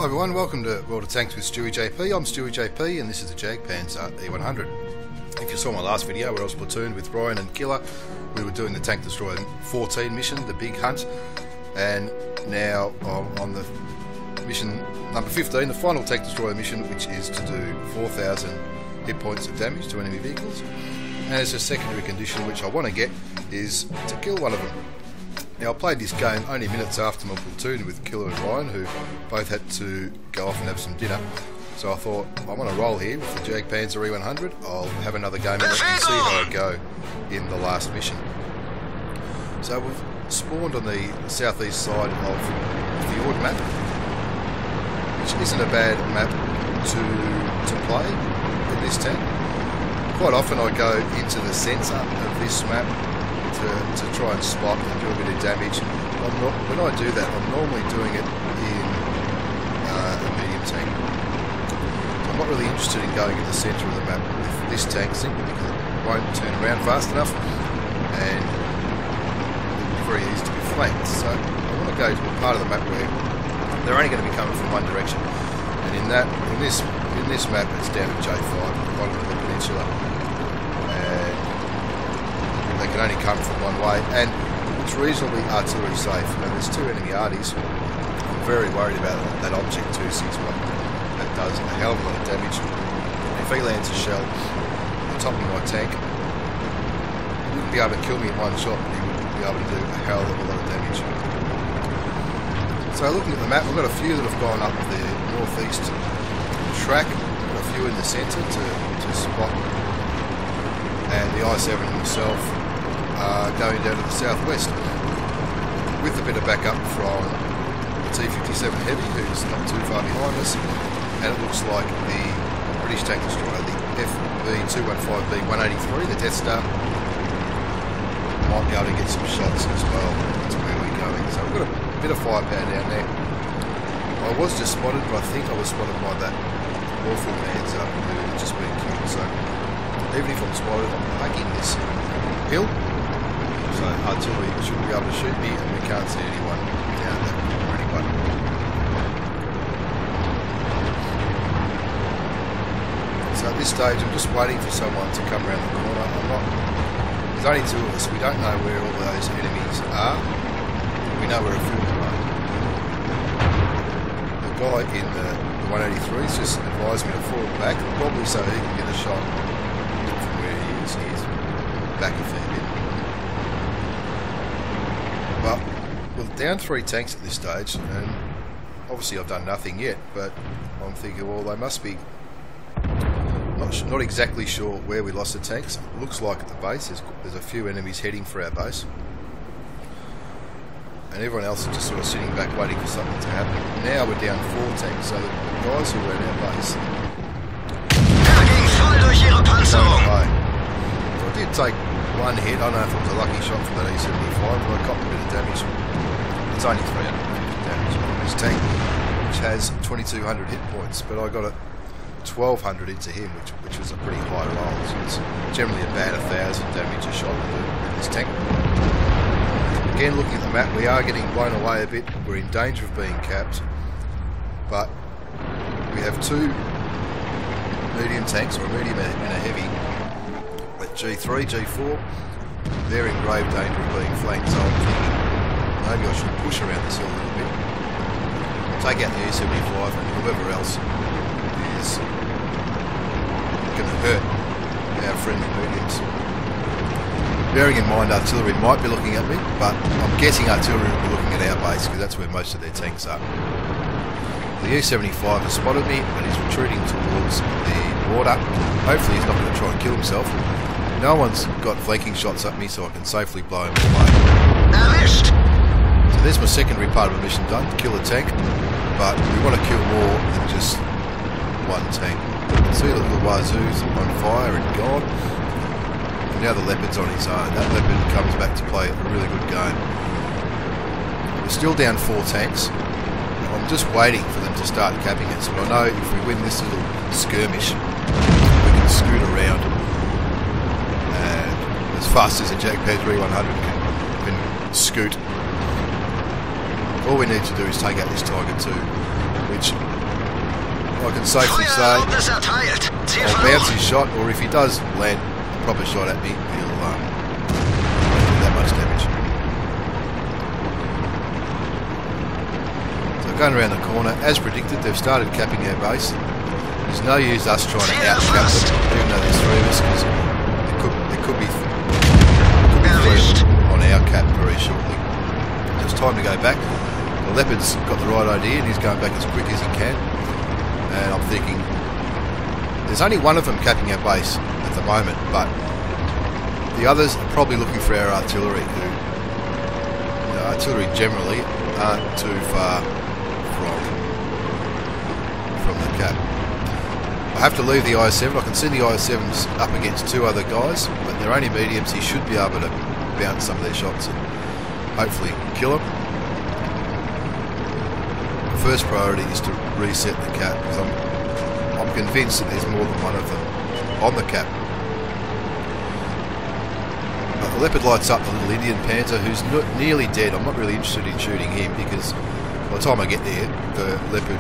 Hi everyone, welcome to World of Tanks with stewiejp. I'm stewiejp and this is the Jagdpanzer E100. If you saw my last video where I was platooned with Ryan and Killer, we were doing the Tank Destroyer 14 mission, the Big Hunt, and now I'm on the mission number 15, the final Tank Destroyer mission, which is to do 4,000 hit points of damage to enemy vehicles. And as a secondary condition which I want to get is to kill one of them. Now I played this game only minutes after my platoon with Killer and Ryan, who both had to go off and have some dinner. So I thought, I'm on a roll here with the Jagdpanzer E100, I'll have another game in it and see how I go in the last mission. So we've spawned on the southeast side of the Ord map, which isn't a bad map to play in this tank. Quite often I go into the centre of this map to try and spot and do a bit of damage. When I do that, I'm normally doing it in a medium tank. So I'm not really interested in going in the centre of the map with this tank, simply because it won't turn around fast enough and it'll be very easy to be flanked. So I want to go to a part of the map where they're only going to be coming from one direction. And in this map, it's down at J5, at the bottom of the peninsula. They can only come from one way, and it's reasonably artillery safe. Now, there's two enemy arties. I'm very worried about that object 261. That does a hell of a lot of damage. If he lands a shell on top of my tank, he wouldn't be able to kill me in one shot, but he would be able to do a hell of a lot of damage. So looking at the map, we've got a few that have gone up the northeast track, got a few in the centre to spot, and the I-7 himself going down to the southwest with a bit of backup from the T-57 Heavy, who's not too far behind us, and it looks like the British Tank Destroyer, the FB215B 183, the Death Star, might be able to get some shots as well to where we're going. So we've got a bit of firepower down there. I was just spotted, but I think I was spotted by that awful man's up who had just been killed. So even if I'm spotted, I'm hugging this hill, so artillery shouldn't be able to shoot me, and we can't see anyone down there or anyone. So at this stage I'm just waiting for someone to come around the corner. There's only two of us, we don't know where all those enemies are. We know where a few of them are. The guy in the 183's just advised me to fall back, probably so he can get a shot from where he is. He's back a fair bit. Well, we're down 3 tanks at this stage, and obviously I've done nothing yet, but I'm thinking, well, they must be not exactly sure where we lost the tanks. It looks like at the base there's a few enemies heading for our base, and everyone else is just sort of sitting back waiting for something to happen. Now we're down 4 tanks, so the guys who were in our base so I did take one hit. I don't know if it was a lucky shot from that E75, but I copped a bit of damage. It's only 350 damage on this tank, which has 2,200 hit points, but I got a 1,200 into him, which was a pretty high roll. So it's generally about 1,000 damage a shot in this tank. Again, looking at the map, we are getting blown away a bit. We're in danger of being capped, but we have 2 medium tanks, or a medium and a heavy, at G3, G4. They're in grave danger of being flanked, so I'm thinking maybe I should push around this hill a little bit, take out the E75 and whoever else is going to hurt our friendly mediums. Bearing in mind artillery might be looking at me, but I'm guessing artillery will be looking at our base because that's where most of their tanks are. The E75 has spotted me and is retreating towards the border. Hopefully he's not going to try and kill himself. No one's got flanking shots at me, so I can safely blow him away. So there's my secondary part of the mission done, kill a tank, but we want to kill more than just one tank. You can see the little Wazoo's on fire and gone. And now the Leopard's on his own. That Leopard comes back to play a really good game. We're still down 4 tanks. I'm just waiting for them to start capping us, but I know if we win this little skirmish, we can scoot around, and as fast as a Jagdpanzer E100 can scoot, all we need to do is take out this Tiger 2. which I can safely say I'll bounce his shot, or if he does land a proper shot at me, he'll do that much damage. So going around the corner, as predicted, they've started capping our base. There's no use us trying to out-cap them, even though there's three of us, because there could be three on our cap very shortly. It's time to go back. The Leopard's got the right idea and he's going back as quick as he can. And I'm thinking, there's only one of them capping our base at the moment, but the others are probably looking for our artillery, who, artillery generally aren't too far from the cap. I have to leave the IS-7. I can see the IS-7's up against two other guys, but they're only mediums. He should be able to bounce some of their shots and hopefully kill them. The first priority is to reset the cap, because I'm convinced that there's more than one of them on the cap. But the Leopard lights up the little Indian Panzer, who's nearly dead. I'm not really interested in shooting him, because by the time I get there, the Leopard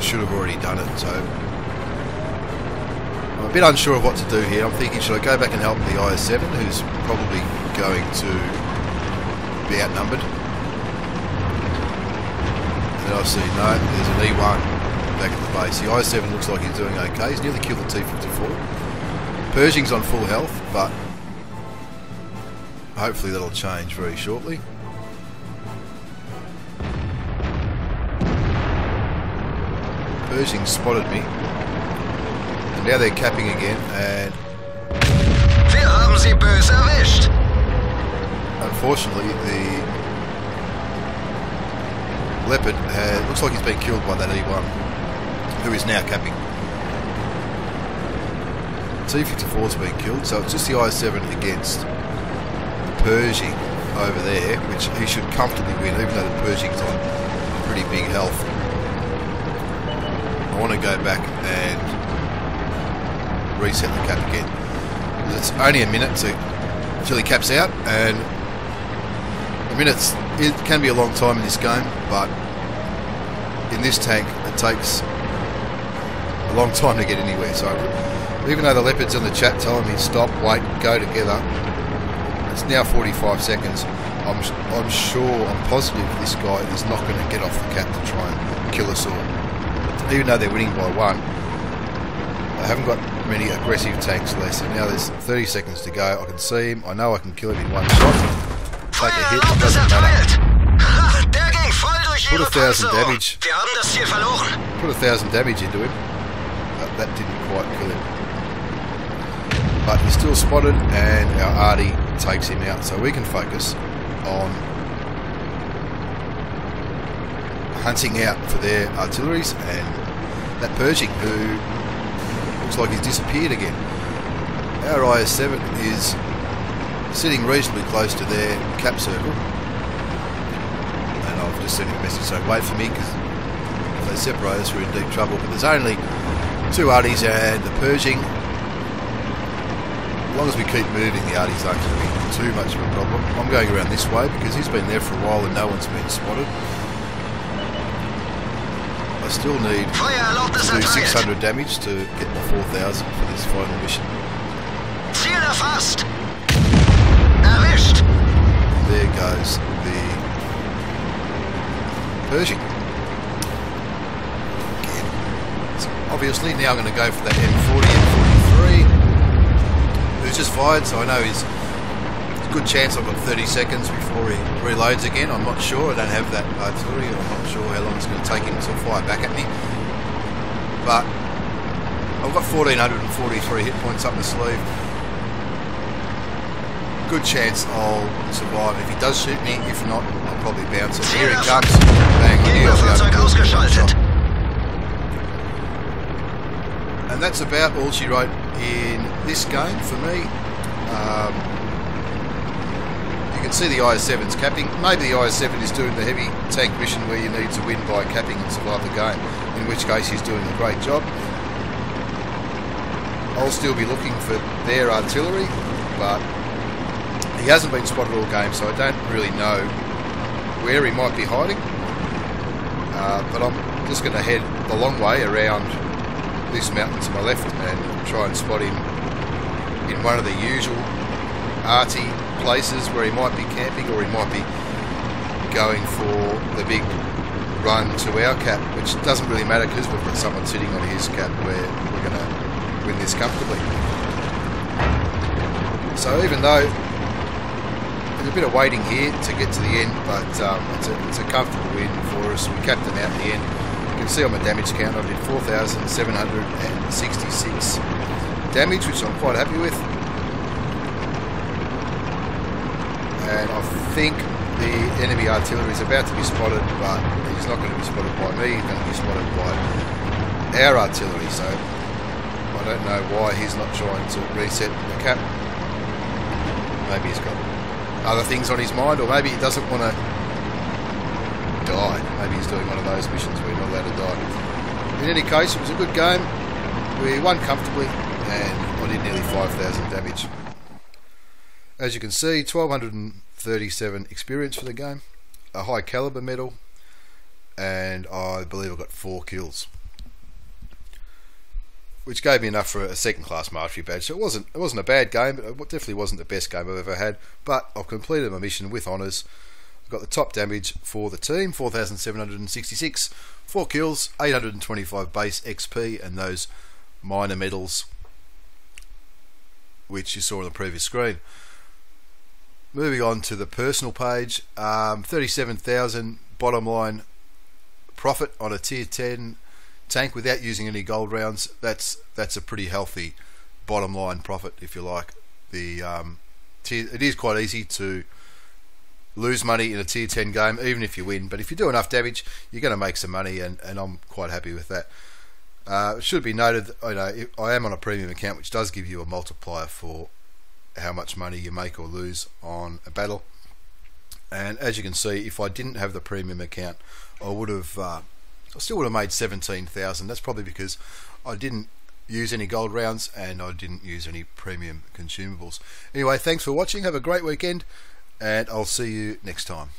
should have already done it. So I'm a bit unsure of what to do here. I'm thinking, should I go back and help the IS-7, who's probably going to be outnumbered? And I see, no, there's an E1 back at the base. The IS-7 looks like he's doing okay. He's nearly killed the T-54. Pershing's on full health, but hopefully that'll change very shortly. Pershing spotted me. And now they're capping again, and wir haben sie böse erwischt. Unfortunately, the Leopard looks like he's been killed by that E1, who is now capping. T-54's been killed, so it's just the IS-7 against the Pershing over there, which he should comfortably win, even though the Pershing's on pretty big health. I want to go back and reset the cap again, because it's only a minute till he caps out, and it can be a long time in this game, but in this tank it takes a long time to get anywhere. So even though the Leopard's in the chat telling me stop, wait, go together, it's now 45 seconds. I'm positive this guy is not going to get off the cap to try and kill us all. Even though they're winning by one, they haven't got many aggressive tanks left. So now there's 30 seconds to go. I can see him. I know I can kill him in one shot. Take a hit, it doesn't matter. Put 1,000 damage. Put 1,000 damage into him. But that didn't quite kill him. But he's still spotted, and our arty takes him out. So we can focus on hunting out for their artilleries and that Pershing, who looks like he's disappeared again. Our IS-7 is sitting reasonably close to their cap circle, and I've just sent him a message saying wait for me, because if they separate us we're in deep trouble. But there's only two arties and the Pershing. As long as we keep moving, the arties aren't going to be too much of a problem. I'm going around this way because he's been there for a while and no one's been spotted. I still need to do 600 damage to get my 4,000 for this final mission. Ziel erfasst. Erwischt. There goes the Pershing. Again. So obviously now I'm going to go for that M40, M43, who's just fired, so I know there's a good chance I've got 30 seconds before he reloads again. I'm not sure, I don't have that artillery, I'm not sure how long it's going to take him to fire back at me. But I've got 1,443 hit points up my sleeve. Good chance I'll survive if he does shoot me. If not, I'll probably bounce it. Here it comes. Bang, I knew I'll be able to do one shot. And that's about all she wrote in this game for me. You can see the IS-7's capping. Maybe the IS-7 is doing the heavy tank mission where you need to win by capping and survive the game, in which case he's doing a great job. I'll still be looking for their artillery, but he hasn't been spotted all game, so I don't really know where he might be hiding. But I'm just going to head the long way around this mountain to my left and try and spot him in one of the usual arty places where he might be camping, or he might be going for the big run to our cap, which doesn't really matter because we've got someone sitting on his cap where we're going to win this comfortably. So even though there's a bit of waiting here to get to the end, but it's a comfortable win for us. We capped him out in the end. You can see on my damage count I did 4,766 damage, which I'm quite happy with. And I think the enemy artillery is about to be spotted, but he's not going to be spotted by me, he's going to be spotted by our artillery, so I don't know why he's not trying to reset the cap. Maybe he's got other things on his mind, or maybe he doesn't want to die. Maybe he's doing one of those missions where you're not allowed to die. In any case, it was a good game. We won comfortably, and I did nearly 5,000 damage. As you can see, 1,237 experience for the game, a high caliber medal, and I believe I got 4 kills, which gave me enough for a second class mastery badge. So it wasn't a bad game, but it definitely wasn't the best game I've ever had. But I've completed my mission with honours. I've got the top damage for the team, 4,766, 4 kills, 825 base XP, and those minor medals which you saw on the previous screen. Moving on to the personal page, 37,000 bottom line profit on a tier 10 tank without using any gold rounds. That's a pretty healthy bottom line profit, if you like. It is quite easy to lose money in a tier 10 game, even if you win, but if you do enough damage, you're going to make some money, and I'm quite happy with that. It should be noted that, I am on a premium account, which does give you a multiplier for how much money you make or lose on a battle. And as you can see, if I didn't have the premium account, I still would have made 17,000. That's probably because I didn't use any gold rounds and I didn't use any premium consumables. Anyway, thanks for watching. Have a great weekend, and I'll see you next time.